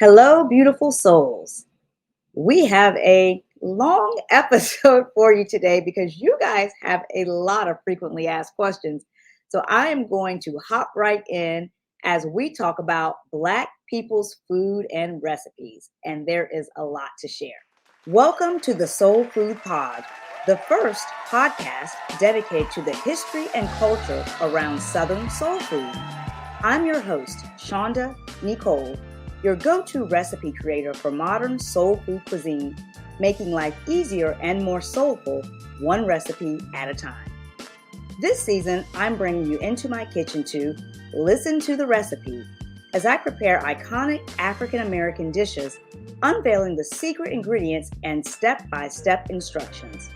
Hello, beautiful souls. We have a long episode for you today because you guys have a lot of frequently asked questions. So I am going to hop right in as we talk about Black people's food and recipes. And there is a lot to share. Welcome to the Soul Food Pod, the first podcast dedicated to the history and culture around Southern soul food. I'm your host, Shonda Nicole, your go-to recipe creator for modern soul food cuisine, making life easier and more soulful, one recipe at a time. This season, I'm bringing you into my kitchen to listen to the recipe as I prepare iconic African-American dishes, unveiling the secret ingredients and step-by-step instructions.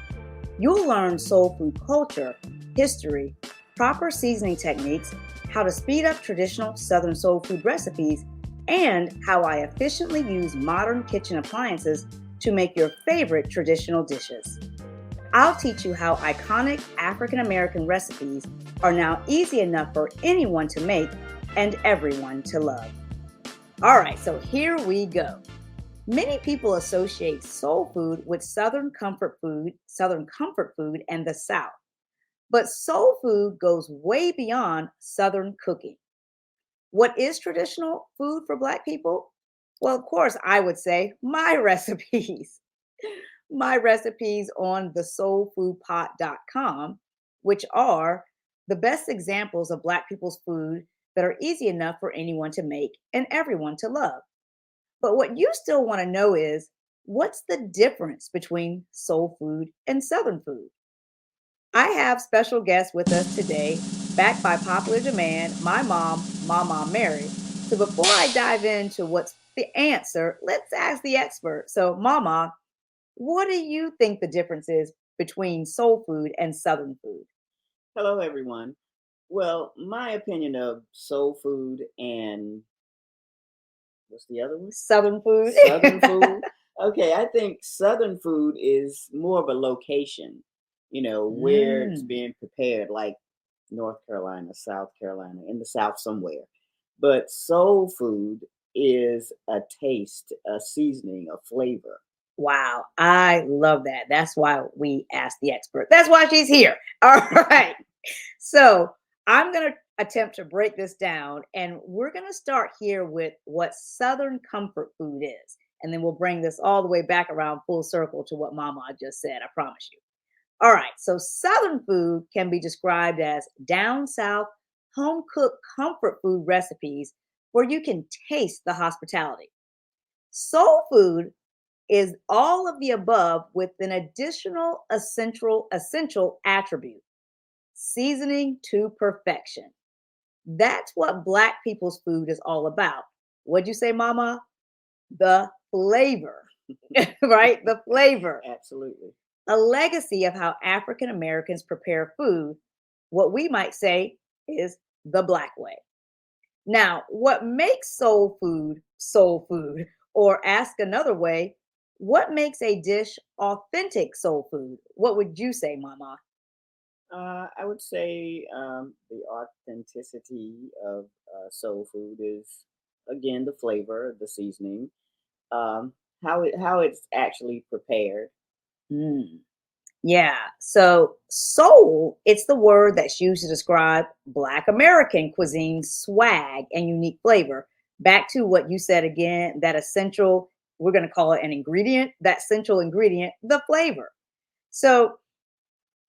You'll learn soul food culture, history, proper seasoning techniques, how to speed up traditional Southern soul food recipes, and how I efficiently use modern kitchen appliances to make your favorite traditional dishes. I'll teach you how iconic African American recipes are now easy enough for anyone to make and everyone to love. All right, so here we go. Many people associate soul food with Southern comfort food, and the South. But soul food goes way beyond Southern cooking. What is traditional food for Black people? Well, of course, I would say my recipes. My recipes on thesoulfoodpot.com, which are the best examples of Black people's food that are easy enough for anyone to make and everyone to love. But what you still want to know is what's the difference between soul food and Southern food? I have special guests with us today, backed by popular demand, my mom, Mama Mary. So before I dive into what's the answer, let's ask the expert. So, Mama, what do you think the difference is between soul food and Southern food? Hello, everyone. Well, my opinion of soul food and what's the other one? Southern food. Southern food. Okay, I think Southern food is more of a location, where it's Mm. being prepared, like North Carolina, South Carolina, in the South somewhere. But soul food is a taste, a seasoning, a flavor. Wow, I love that. That's why we asked the expert. That's why she's here. All right. So I'm going to attempt to break this down, and we're going to start here with what Southern comfort food is. And then we'll bring this all the way back around full circle to what Mama just said. I promise you. All right. So Southern food can be described as down South, home cooked comfort food recipes where you can taste the hospitality. Soul food is all of the above with an additional essential attribute: seasoning to perfection. That's what Black people's food is all about. What'd you say, Mama? The flavor, right? The flavor. Absolutely. A legacy of how African Americans prepare food, what we might say is the Black way. Now, what makes soul food? Or ask another way, what makes a dish authentic soul food? What would you say, Mama? I would say the authenticity of soul food is again the flavor, the seasoning, how it's actually prepared. Mm. Yeah. So soul, it's the word that's used to describe Black American cuisine swag and unique flavor. Back to what you said again, that essential, we're going to call it an ingredient, that central ingredient, the flavor. So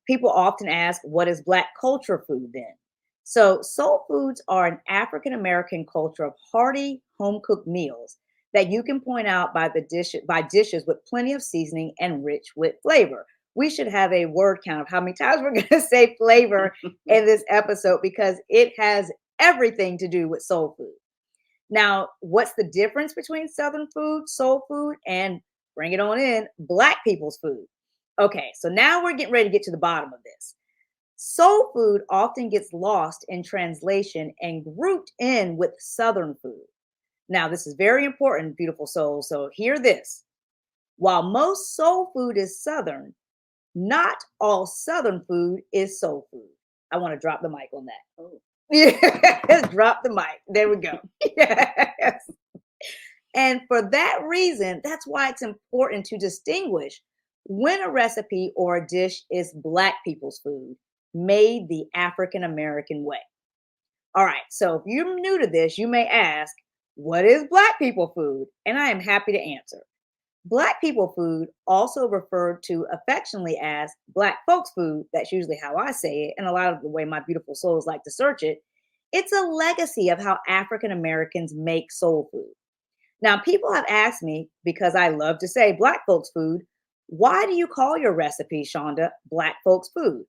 people often ask, what is Black culture food then? So soul foods are an African American culture of hearty home cooked meals that you can point out by dishes with plenty of seasoning and rich with flavor. We should have a word count of how many times we're going to say flavor in this episode because it has everything to do with soul food. Now, what's the difference between Southern food, soul food, and bring it on in, Black people's food? Okay, so now we're getting ready to get to the bottom of this. Soul food often gets lost in translation and grouped in with Southern food. Now, this is very important, beautiful souls. So, hear this. While most soul food is Southern, not all Southern food is soul food. I want to drop the mic on that. Oh, Yeah, drop the mic. There we go. Yes. And for that reason, that's why it's important to distinguish when a recipe or a dish is Black people's food, made the African American way. All right, so if you're new to this, you may ask, what is Black people food? And I am happy to answer. Black people food, also referred to affectionately as Black folks food, that's usually how I say it, and a lot of the way my beautiful souls like to search it, it's a legacy of how African Americans make soul food. Now, people have asked me, because I love to say Black folks food, why do you call your recipe, Shonda, Black folks food?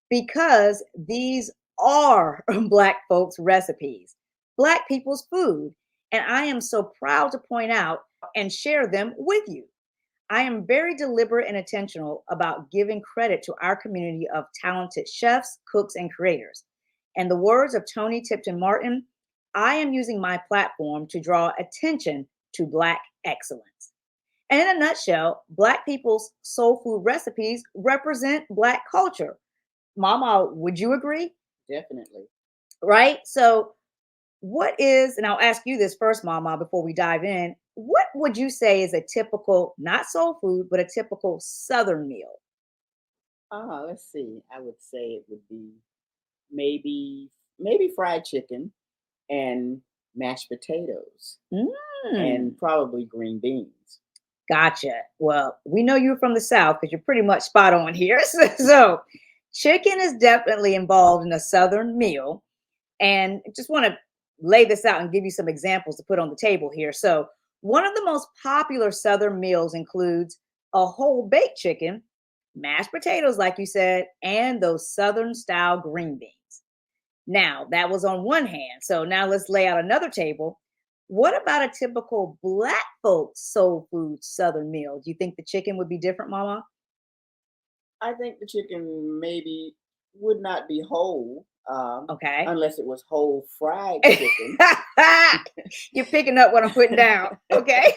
Because these are Black folks recipes, Black people's food. And I am so proud to point out and share them with you. I am very deliberate and intentional about giving credit to our community of talented chefs, cooks, and creators. And the words of Tony Tipton Martin, I am using my platform to draw attention to Black excellence. And in a nutshell, Black people's soul food recipes represent Black culture. Mama, would you agree? Definitely. Right? So, what is, and I'll ask you this first, Mama, before we dive in, what would you say is a typical, not soul food, but a typical Southern meal? Let's see. I would say it would be maybe fried chicken and mashed potatoes Mm, and probably green beans. gotcha. Well, we know you're from the South because you're pretty much spot on here. So, chicken is definitely involved in a Southern meal. And just want to lay this out and give you some examples to put on the table here. So, one of the most popular Southern meals includes a whole baked chicken, mashed potatoes, like you said, and those Southern style green beans. Now, that was on one hand. So, now let's lay out another table. What about a typical Black folks soul food Southern meal? Do you think the chicken would be different, Mama? I think the chicken maybe would not be whole Okay. unless it was whole fried chicken. You're picking up what I'm putting down. Okay.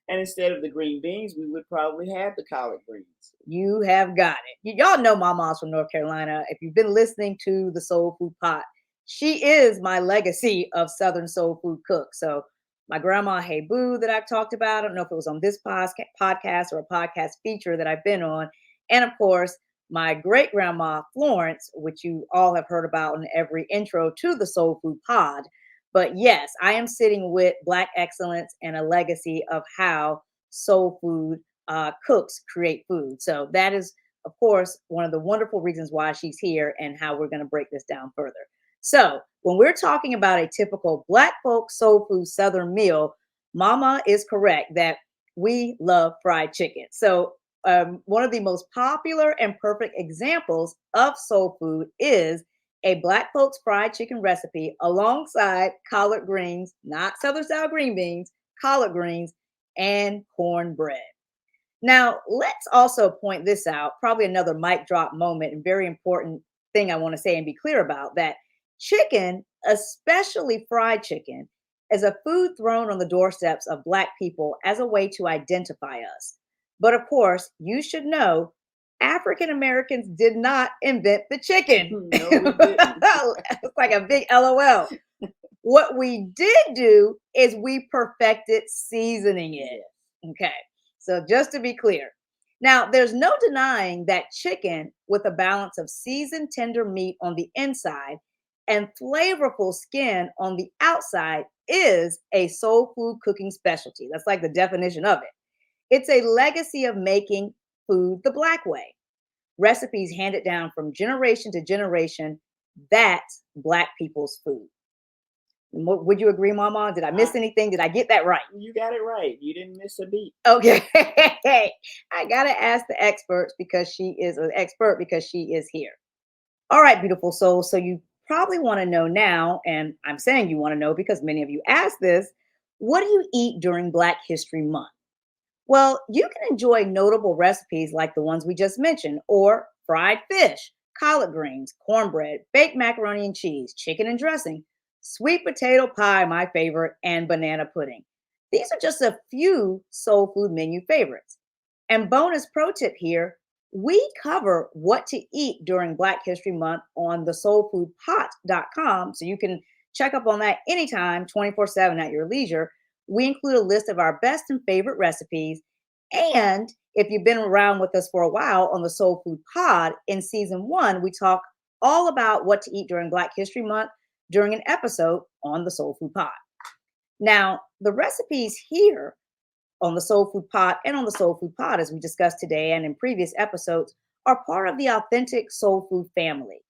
And instead of the green beans, we would probably have the collard greens. You have got it. Y'all know my mom's from North Carolina. If you've been listening to the Soul Food Pot, she is my legacy of Southern soul food cook. So my grandma, Hey Boo, that I've talked about, I don't know if it was on this podcast or a podcast feature that I've been on. And of course, my great grandma, Florence, which you all have heard about in every intro to the Soul Food Pod. But yes, I am sitting with Black excellence and a legacy of how soul food cooks create food. So that is, of course, one of the wonderful reasons why she's here and how we're going to break this down further. So when we're talking about a typical Black folk soul food Southern meal, Mama is correct that we love fried chicken. So one of the most popular and perfect examples of soul food is a Black folks fried chicken recipe alongside collard greens, not Southern style green beans, collard greens, and cornbread. Now, let's also point this out, probably another mic drop moment and very important thing I want to say and be clear about that chicken, especially fried chicken, is a food thrown on the doorsteps of Black people as a way to identify us. But of course, you should know African Americans did not invent the chicken. No, we didn't. It's like a big LOL. What we did do is we perfected seasoning it. Yeah. Okay. So just to be clear. Now, there's no denying that chicken with a balance of seasoned tender meat on the inside and flavorful skin on the outside is a soul food cooking specialty. That's like the definition of it. It's a legacy of making food the Black way. Recipes handed down from generation to generation. That's Black people's food. Would you agree, Mama? Did I I, miss anything? Did I get that right? you got it right. You didn't miss a beat. Okay. I gotta ask the experts because she is an expert because she is here. All right, beautiful souls. So you probably want to know now, and I'm saying you want to know because many of you asked this, what do you eat during Black History Month? Well, you can enjoy notable recipes like the ones we just mentioned, or fried fish, collard greens, cornbread, baked macaroni and cheese, chicken and dressing, sweet potato pie, my favorite, and banana pudding. These are just a few soul food menu favorites. And bonus pro tip here, we cover what to eat during Black History Month on the soulfoodpot.com. So you can check up on that anytime, 24/7 at your leisure. We include a list of our best and favorite recipes. And if you've been around with us for a while on the Soul Food Pod, in season 1, we talk all about what to eat during Black History Month during an episode on the Soul Food Pod. Now, the recipes here on the Soul Food Pod and on the Soul Food Pod, as we discussed today and in previous episodes, are part of the authentic soul food family.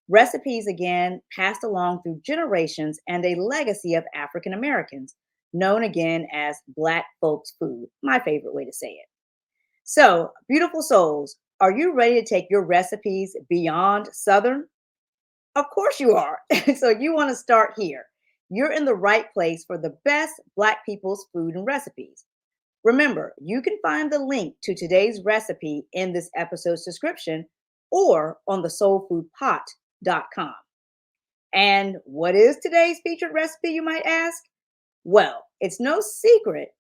Recipes, again, passed along through generations and a legacy of African Americans, known again as Black folks' food, my favorite way to say it. So, beautiful souls, are you ready to take your recipes beyond Southern? Of course you are. So, you want to start here. You're in the right place for the best Black people's food and recipes. Remember, you can find the link to today's recipe in this episode's description or on the soulfoodpot.com. And what is today's featured recipe, you might ask? Well, it's no secret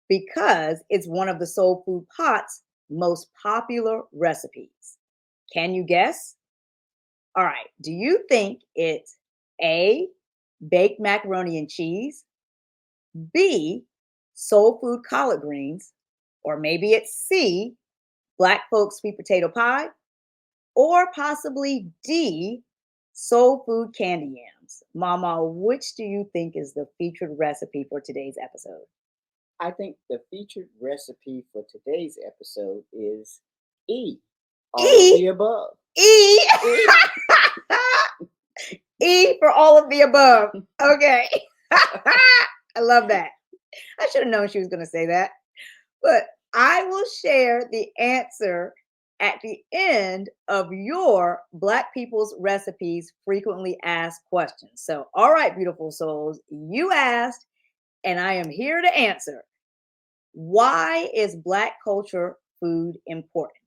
because it's one of the Soul Food Pot's most popular recipes. Can you guess? All right. Do you think it's A, baked macaroni and cheese, B, soul food collard greens, or maybe it's C, Black folks sweet potato pie, or possibly D, soul food candy yams? Mama, which do you think is the featured recipe for today's episode? I think the featured recipe for today's episode is E, all of E, the above. E, E. E for all of the above. Okay. I love that. I should have known she was going to say that. But I will share the answer at the end of your Black People's Recipes frequently asked questions. So, all right, beautiful souls, you asked, and I am here to answer. Why is Black culture food important?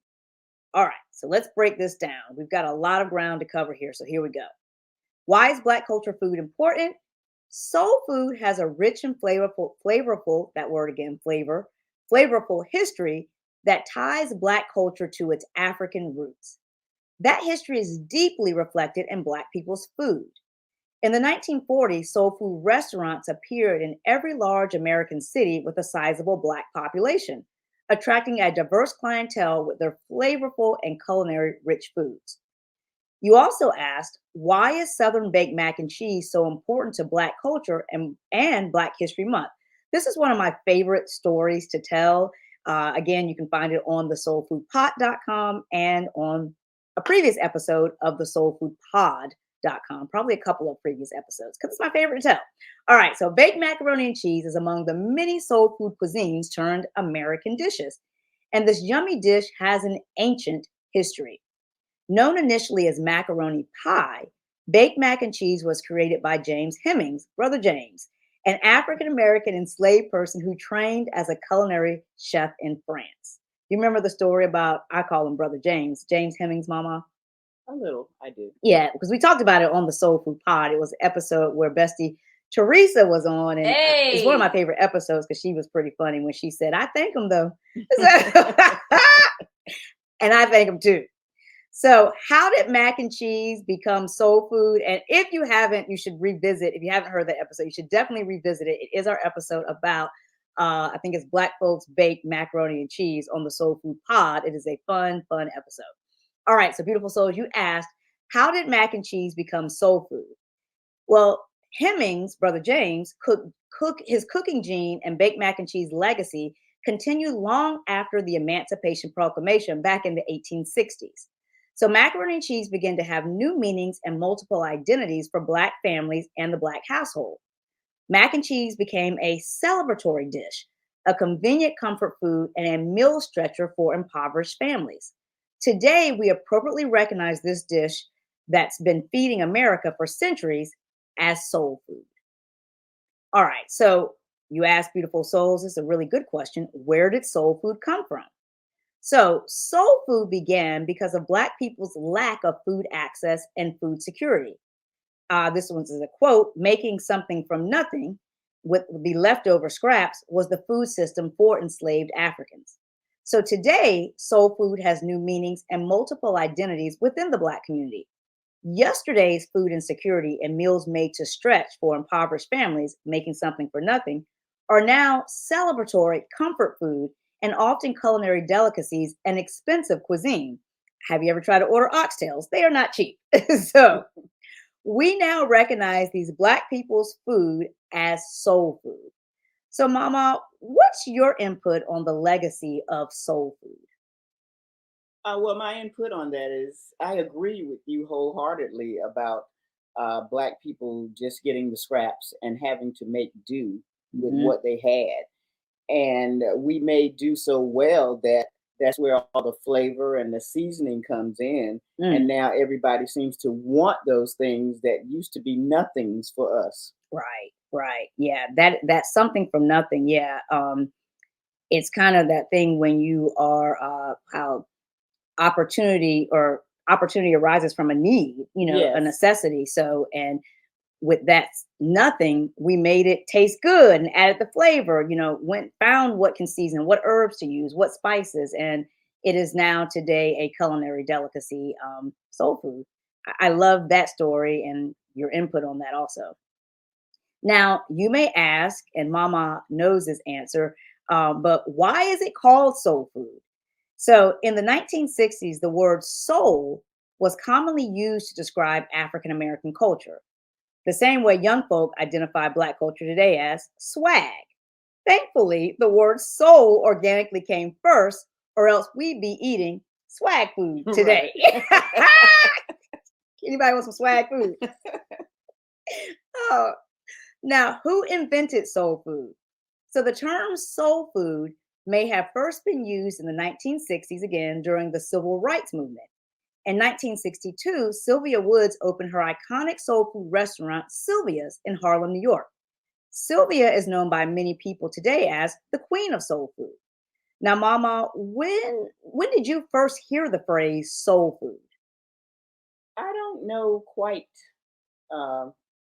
All right, so let's break this down. We've got a lot of ground to cover here, so here we go. Why is Black culture food important? Soul food has a rich and flavorful, that word again, flavorful history that ties Black culture to its African roots. That history is deeply reflected in Black people's food. In the 1940s, soul food restaurants appeared in every large American city with a sizable Black population, attracting a diverse clientele with their flavorful and culinary rich foods. You also asked, why is Southern baked mac and cheese so important to Black culture and Black History Month? This is one of my favorite stories to tell. Again, you can find it on the soulfoodpot.com and on a previous episode of the soulfoodpod.com, probably a couple of previous episodes, because it's my favorite to tell. All right, so baked macaroni and cheese is among the many soul food cuisines turned American dishes. And this yummy dish has an ancient history. Known initially as macaroni pie, baked mac and cheese was created by James Hemings, Brother James, an African American enslaved person who trained as a culinary chef in France. You remember the story about, I call him Brother James Hemings, Mama? A little, I do. Yeah, because we talked about it on the Soul Food Pod. It was an episode where Bestie Teresa was on, and it's one of my Hey. favorite episodes because she was pretty funny when she said, I thank him though. And I thank him too. So, how did mac and cheese become soul food? And if you haven't, you should revisit. If you haven't heard that episode, you should definitely revisit it. It is our episode about, I think it's Black folks baked macaroni and cheese on the Soul Food Pod. It is a fun episode. All right, so beautiful souls, you asked, how did mac and cheese become soul food? Well, Hemings, Brother James, his cooking gene and baked mac and cheese legacy continued long after the Emancipation Proclamation back in the 1860s. So macaroni and cheese began to have new meanings and multiple identities for Black families and the Black household. Mac and cheese became a celebratory dish, a convenient comfort food, and a meal stretcher for impoverished families. Today, we appropriately recognize this dish that's been feeding America for centuries as soul food. All right, so you asked, beautiful souls, it's a really good question. Where did soul food come from? So, soul food began because of Black people's lack of food access and food security. This one is a quote: making something from nothing with the leftover scraps was the food system for enslaved Africans. So, today, soul food has new meanings and multiple identities within the Black community. Yesterday's food insecurity and meals made to stretch for impoverished families, making something for nothing, are now celebratory comfort food and often culinary delicacies and expensive cuisine. Have you ever tried to order oxtails? They are not cheap. So we now recognize these Black people's food as soul food. So, Mama, what's your input on the legacy of soul food? Well, my input on that is I agree with you wholeheartedly about Black people just getting the scraps and having to make do with Hmm. what they had. And we may do so well that that's where all the flavor and the seasoning comes in. And Mm, now everybody seems to want those things that used to be nothings for us. right, right. Yeah, that's something from nothing. Yeah. It's kind of that thing when you are how opportunity arises from a need, a Yes. necessity. So, and with that nothing, we made it taste good and added the flavor, went found what can season, what herbs to use, what spices, and it is now today a culinary delicacy, soul food. I love that story and your input on that also. Now, you may ask, and Mama knows this answer, but why is it called soul food? So, in the 1960s, the word soul was commonly used to describe African American culture, the same way young folk identify Black culture today as swag. Thankfully, the word soul organically came first, or else we'd be eating swag food Right. today. Anybody want some swag food? Oh, now, who invented soul food? So, the term soul food may have first been used in the 1960s again during the civil rights movement. In 1962, Sylvia Woods opened her iconic soul food restaurant, Sylvia's, in Harlem, New York. Sylvia is known by many people today as the queen of soul food. Now, Mama, when did you first hear the phrase soul food? I don't know quite uh,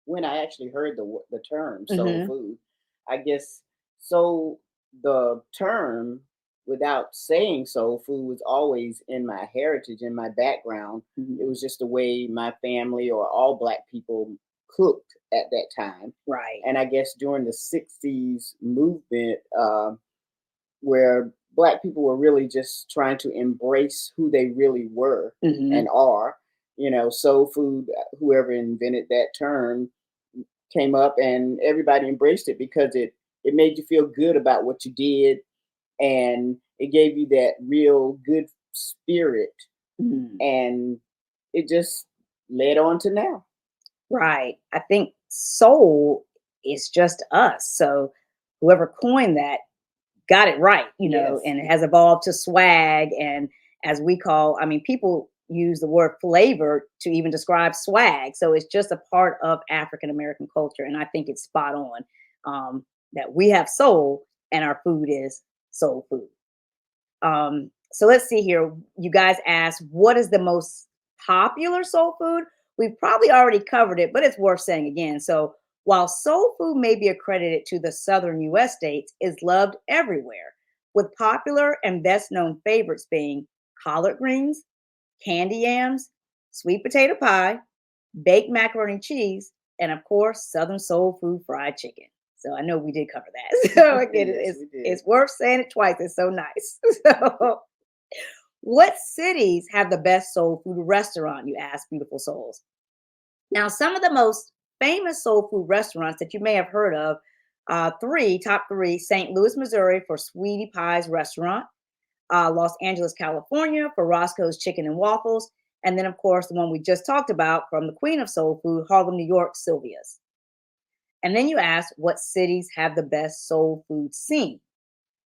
when I actually heard the term soul Hmm. food. I guess so. The term, without saying soul food, was always in my heritage, in my background. It Hmm. was just the way my family or all Black people cooked at that time. Right. And I guess during the '60s movement, where Black people were really just trying to embrace who they really were Hmm. and are. Soul food, whoever invented that term came up and everybody embraced it because it made you feel good about what you did, and it gave you that real good spirit, Hmm. and it just led on to now. Right. I think soul is just us. So whoever coined that got it right, Yes. and it has evolved to swag. And as we call, I mean, people use the word flavor to even describe swag. So it's just a part of African American culture. And I think it's spot on, that we have soul and our food is soul food. So let's see here. You guys asked, what is the most popular soul food? We've probably already covered it, but it's worth saying again. So while soul food may be accredited to the southern US states, is loved everywhere, with popular and best known favorites being collard greens, candy yams, sweet potato pie, baked macaroni and cheese, and of course, Southern soul food fried chicken. So I know we did cover that. So again, Yes, it's we did. it's worth saying it twice. It's so nice. So, what cities have the best soul food restaurant? You ask, beautiful souls. Now, some of the most famous soul food restaurants that you may have heard of, top three: St. Louis, Missouri, for Sweetie Pie's Restaurant; Los Angeles, California, for Roscoe's Chicken and Waffles; and then, of course, the one we just talked about from the Queen of Soul Food, Harlem, New York, Sylvia's. And then you ask, what cities have the best soul food scene?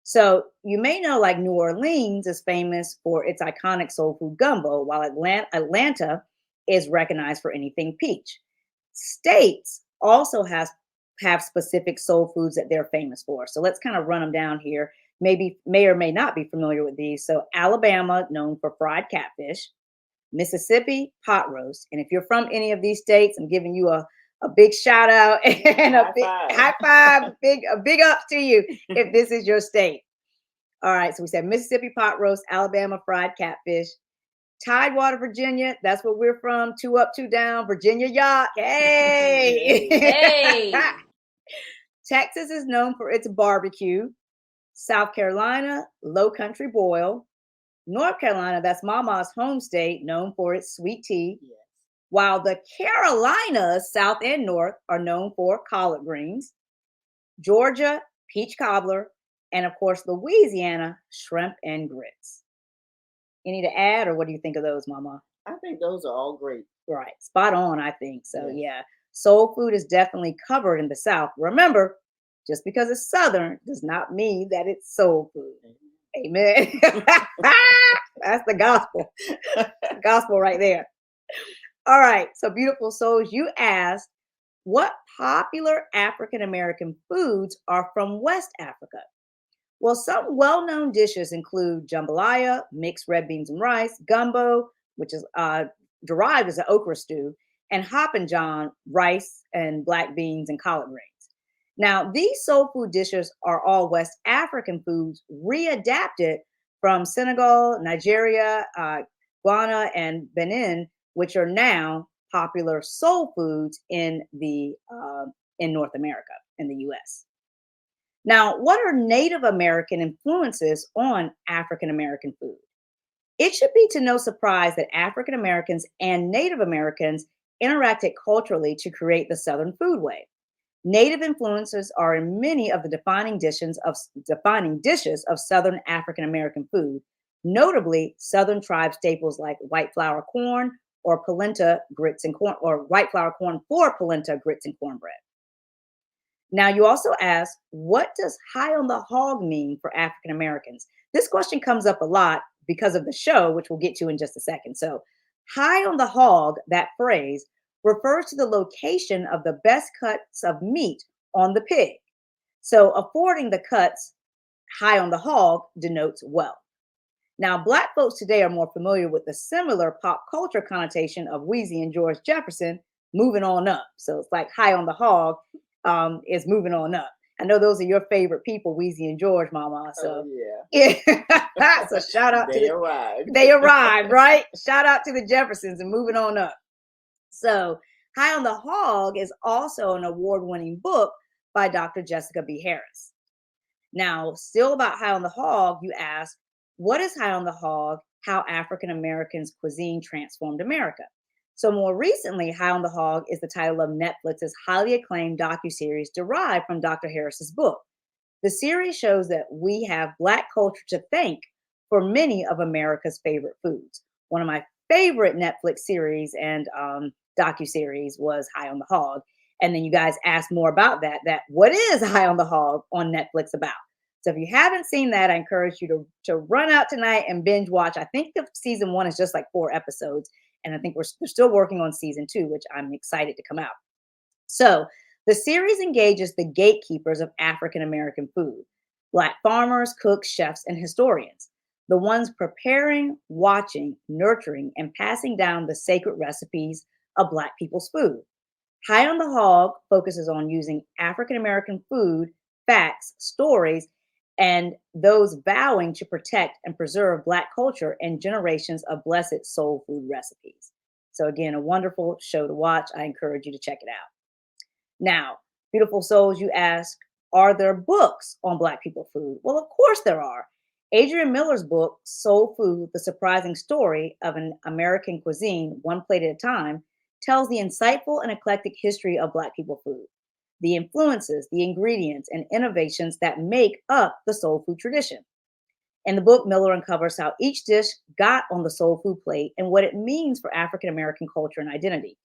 So you may know, like, New Orleans is famous for its iconic soul food gumbo, while Atlanta is recognized for anything peach. States also have specific soul foods that they're famous for. So let's kind of run them down here. Maybe may or may not be familiar with these. So Alabama, known for fried catfish; Mississippi, pot roast. And if you're from any of these states, I'm giving you a big shout out and a High big five. high five, a big up to you if this is your state. All right, so we said Mississippi pot roast, Alabama fried catfish, Tidewater, Virginia. That's where we're from. Two up, two down, Virginia yacht. Hey. Hey. Texas is known for its barbecue. South Carolina, low country boil. North Carolina, that's Mama's home state, known for its sweet tea. Yes. While the Carolinas, South and North, are known for collard greens. Georgia, peach cobbler. And of course, Louisiana, shrimp and grits. Any to add, or what do you think of those, Mama? I think those are all great. Right. Spot on, I think. So, Yes. yeah, soul food is definitely covered in the South. Remember, just because it's Southern does not mean that it's soul food. Amen. That's the gospel. Gospel right there. All right. So, beautiful souls, you asked what popular African American foods are from West Africa? Well, some well known dishes include jambalaya, mixed red beans and rice, gumbo, which is derived as an okra stew, and hoppin' john, rice and black beans and collard greens. Now, these soul food dishes are all West African foods readapted from Senegal, Nigeria, Ghana, and Benin, which are now popular soul foods in North America, in the U.S. Now, what are Native American influences on African American food? It should be to no surprise that African Americans and Native Americans interacted culturally to create the Southern foodway. Native influences are in many of the defining dishes of Southern African American food, notably Southern tribe staples like white flour corn or polenta grits and corn, or white flour corn for polenta grits and cornbread. Now, you also ask, what does high on the hog mean for African Americans? This question comes up a lot because of the show, which we'll get to in just a second. So, high on the hog, that phrase refers to the location of the best cuts of meat on the pig. So, affording the cuts high on the hog denotes wealth. Now, Black folks today are more familiar with the similar pop culture connotation of Wheezy and George Jefferson moving on up. So, it's like high on the hog is moving on up. I know those are your favorite people, Wheezy and George, Mama. So, Oh yeah. So shout out to they arrived. they arrived, right? Shout out to the Jeffersons and moving on up. So, High on the Hog is also an award-winning book by Dr. Jessica B. Harris. Now, still about High on the Hog, you ask, what is High on the Hog? How African Americans cuisine transformed America. So more recently, High on the Hog is the title of Netflix's highly acclaimed docuseries derived from Dr. Harris's book. The series shows that we have Black culture to thank for many of America's favorite foods. One of my favorite Netflix series and docuseries was High on the Hog. And then you guys asked more about that what is High on the Hog on Netflix about? So if you haven't seen that, I encourage you to run out tonight and binge watch. I think the season 1 is just like 4 episodes. And I think we're still working on season 2, which I'm excited to come out. So the series engages the gatekeepers of African American food, Black farmers, cooks, chefs, and historians, the ones preparing, watching, nurturing, and passing down the sacred recipes of Black people's food. High on the Hog focuses on using African American food, facts, stories, and those vowing to protect and preserve Black culture and generations of blessed soul food recipes. So, again, a wonderful show to watch. I encourage you to check it out. Now, beautiful souls, you ask, are there books on Black people food? Well, of course there are. Adrian Miller's book, Soul Food, The Surprising Story of an American Cuisine, One Plate at a Time, tells the insightful and eclectic history of Black people food, the influences, the ingredients, and innovations that make up the soul food tradition. In the book, Miller uncovers how each dish got on the soul food plate and what it means for African American culture and identity,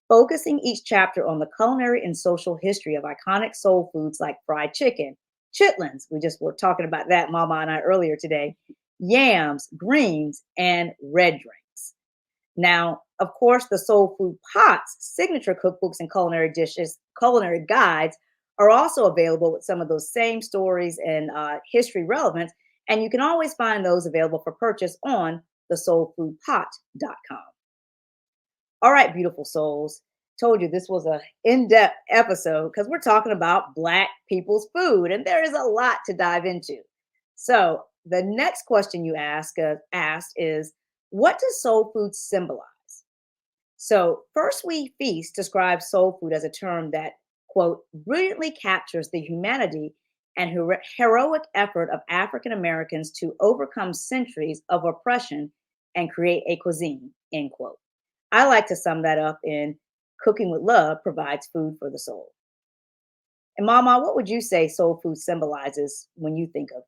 focusing each chapter on the culinary and social history of iconic soul foods like fried chicken, chitlins, we just were talking about that, Mama and I, earlier today, yams, greens, and red drinks. Now, of course, the Soul Food Pot's signature cookbooks and culinary guides are also available with some of those same stories and history relevance. And you can always find those available for purchase on thesoulfoodpot.com. All right, beautiful souls. Told you this was an in-depth episode because we're talking about Black people's food, and there is a lot to dive into. So the next question you asked is, what does soul food symbolize? So first, we feast describes soul food as a term that, quote, brilliantly captures the humanity and heroic effort of African Americans to overcome centuries of oppression and create a cuisine, end quote. I like to sum that up in cooking with love provides food for the soul. And Mama, what would you say soul food symbolizes when you think of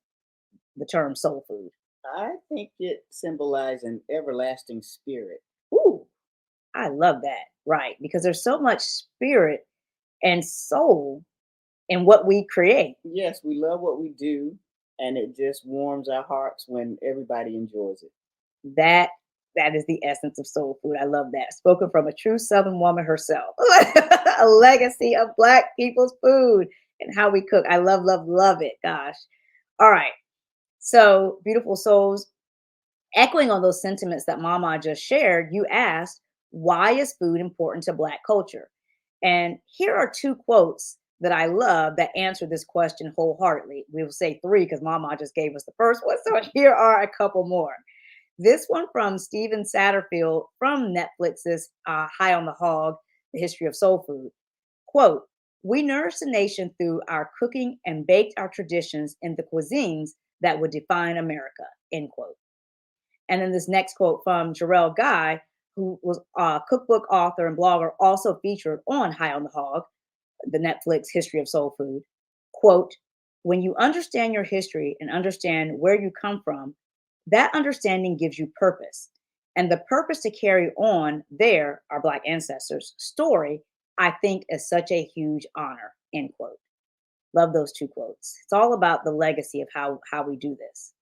the term soul food? I think it symbolizes an everlasting spirit. Ooh, I love that. Right. Because there's so much spirit and soul in what we create. Yes, we love what we do, and it just warms our hearts when everybody enjoys it. That that is the essence of soul food. I love that. Spoken from a true Southern woman herself. A legacy of Black people's food and how we cook. I love, love, love it. Gosh. All right. So, beautiful souls, echoing on those sentiments that Mama just shared, you asked, why is food important to Black culture? And here are two quotes that I love that answer this question wholeheartedly. We will say three because Mama just gave us the first one. So here are a couple more. This one from Steven Satterfield from Netflix's High on the Hog, The History of Soul Food. Quote, we nourish the nation through our cooking and baked our traditions in the cuisines that would define America, end quote. And then this next quote from Jarrell Guy, who was a cookbook author and blogger, also featured on High on the Hog, the Netflix History of Soul Food. Quote, when you understand your history and understand where you come from, that understanding gives you purpose. And the purpose to carry on their, our Black ancestors' story, I think is such a huge honor, end quote. Love those two quotes. It's all about the legacy of how we do this.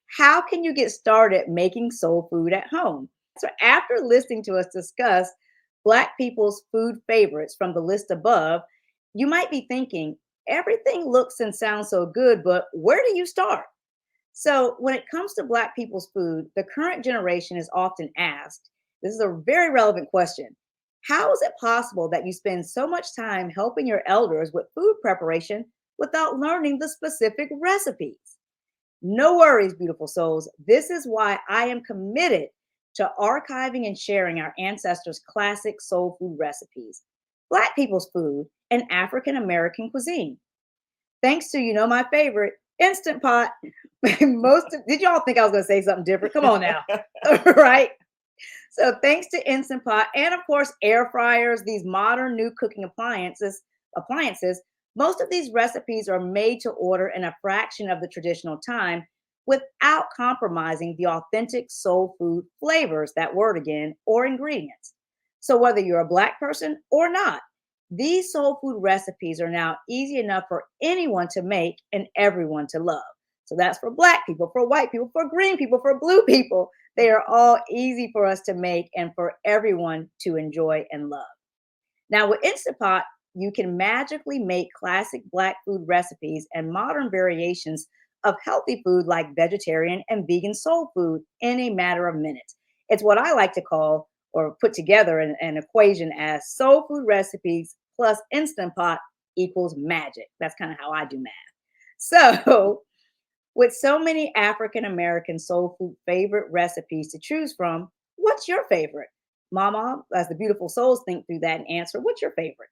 How can you get started making soul food at home? So, after listening to us discuss Black people's food favorites from the list above, you might be thinking, everything looks and sounds so good, but where do you start? So, when it comes to Black people's food, the current generation is often asked, this is a very relevant question. How is it possible that you spend so much time helping your elders with food preparation without learning the specific recipes? No worries, beautiful souls. This is why I am committed to archiving and sharing our ancestors' classic soul food recipes, Black people's food, and African American cuisine. Thanks to, my favorite, Instant Pot. Did y'all think I was going to say something different? Come on now. Right? So thanks to Instant Pot and of course air fryers, these modern new cooking appliances, most of these recipes are made to order in a fraction of the traditional time without compromising the authentic soul food flavors, that word again, or ingredients. So whether you're a Black person or not, these soul food recipes are now easy enough for anyone to make and everyone to love. So that's for Black people, for white people, for green people, for blue people. They are all easy for us to make and for everyone to enjoy and love. Now, with Instant Pot, you can magically make classic Black food recipes and modern variations of healthy food like vegetarian and vegan soul food in a matter of minutes. It's what I like to call or put together an equation as soul food recipes plus Instant Pot equals magic. That's kind of how I do math. So, with so many African American soul food favorite recipes to choose from, what's your favorite? Mama, as the beautiful souls think through that and answer, what's your favorite?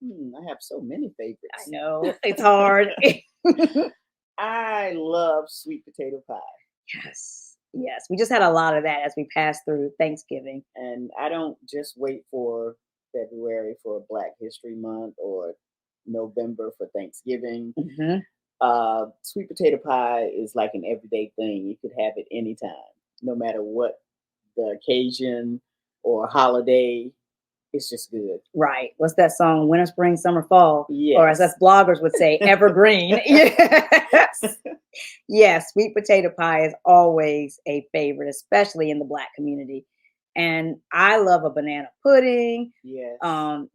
I have so many I favorites. know it's hard. I love sweet potato pie. Yes, yes. We just had a lot of that as we passed through Thanksgiving. And I don't just wait for February for Black History Month or November for Thanksgiving. Mhm. Sweet potato pie is like an everyday thing. You could have it anytime, no matter what the occasion or holiday. It's just good. Right. What's that song? Winter, spring, summer, fall. Or as us Yes. bloggers would say, evergreen. Yes. Yes. Sweet potato pie is always a favorite, especially in the Black community. And I love a banana pudding. Yes.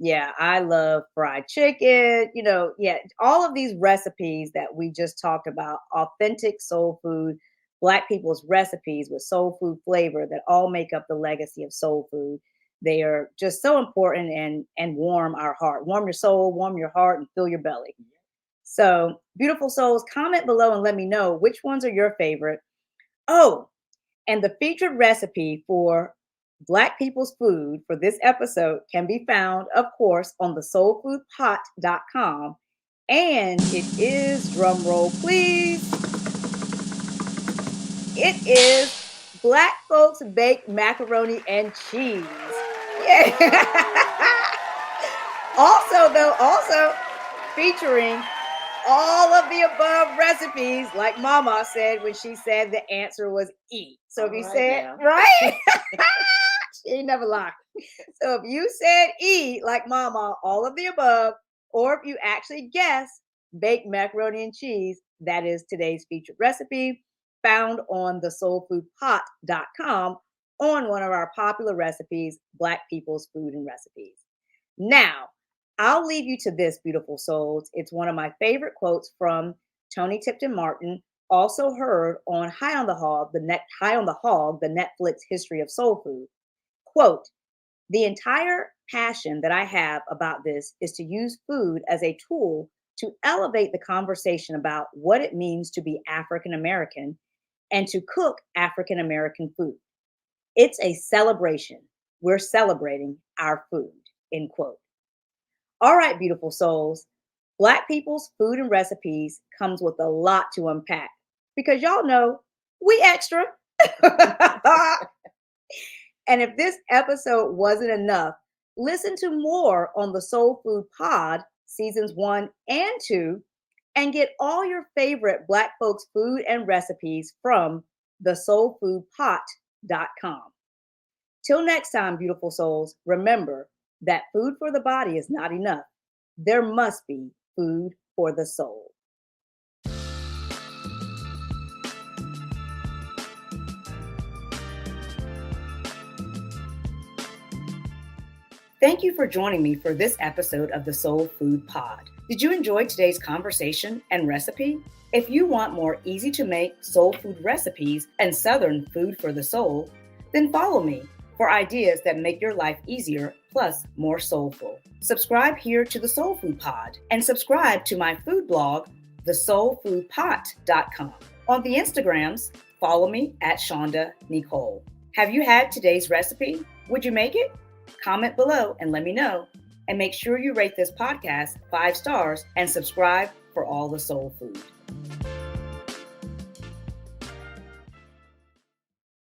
Yeah, I love fried chicken. Yeah, all of these recipes that we just talked about, authentic soul food, Black people's recipes with soul food flavor that all make up the legacy of soul food. They are just so important and warm our heart, warm your soul, warm your heart, and fill your belly. So, beautiful souls, comment below and let me know which ones are your favorite. Oh, and the featured recipe for Black People's Food for this episode can be found, of course, on the soulfoodpot.com. And it is, drum roll please, it is Black Folks Baked Macaroni and Cheese. Yeah. Also featuring all of the above recipes, like Mama said when she said the answer was E. So if you said, right? She ain't never lied. So if you said E, like Mama, all of the above, or if you actually guess baked macaroni and cheese, that is today's featured recipe found on the soulfoodpot.com on one of our popular recipes, Black People's Food and Recipes. Now, I'll leave you to this, beautiful souls. It's one of my favorite quotes from Tony Tipton Martin, also heard on High on the Hog, the Netflix history of soul food. Quote, "The entire passion that I have about this is to use food as a tool to elevate the conversation about what it means to be African American and to cook African American food. It's a celebration. We're celebrating our food," end quote. All right, beautiful souls. Black People's Food and Recipes comes with a lot to unpack because y'all know we extra. And if this episode wasn't enough, listen to more on the Soul Food Pod, seasons 1 and 2, and get all your favorite Black folks' food and recipes from thesoulfoodpot.com. Till next time, beautiful souls, remember that food for the body is not enough. There must be food for the soul. Thank you for joining me for this episode of the Soul Food Pod. Did you enjoy today's conversation and recipe? If you want more easy to make soul food recipes and Southern food for the soul, then follow me for ideas that make your life easier plus more soulful. Subscribe here to the Soul Food Pod and subscribe to my food blog, thesoulfoodpot.com. On the Instagrams, follow me at Shonda Nicole. Have you had today's recipe? Would you make it? Comment below and let me know. And make sure you rate this podcast 5 stars and subscribe for all the soul food.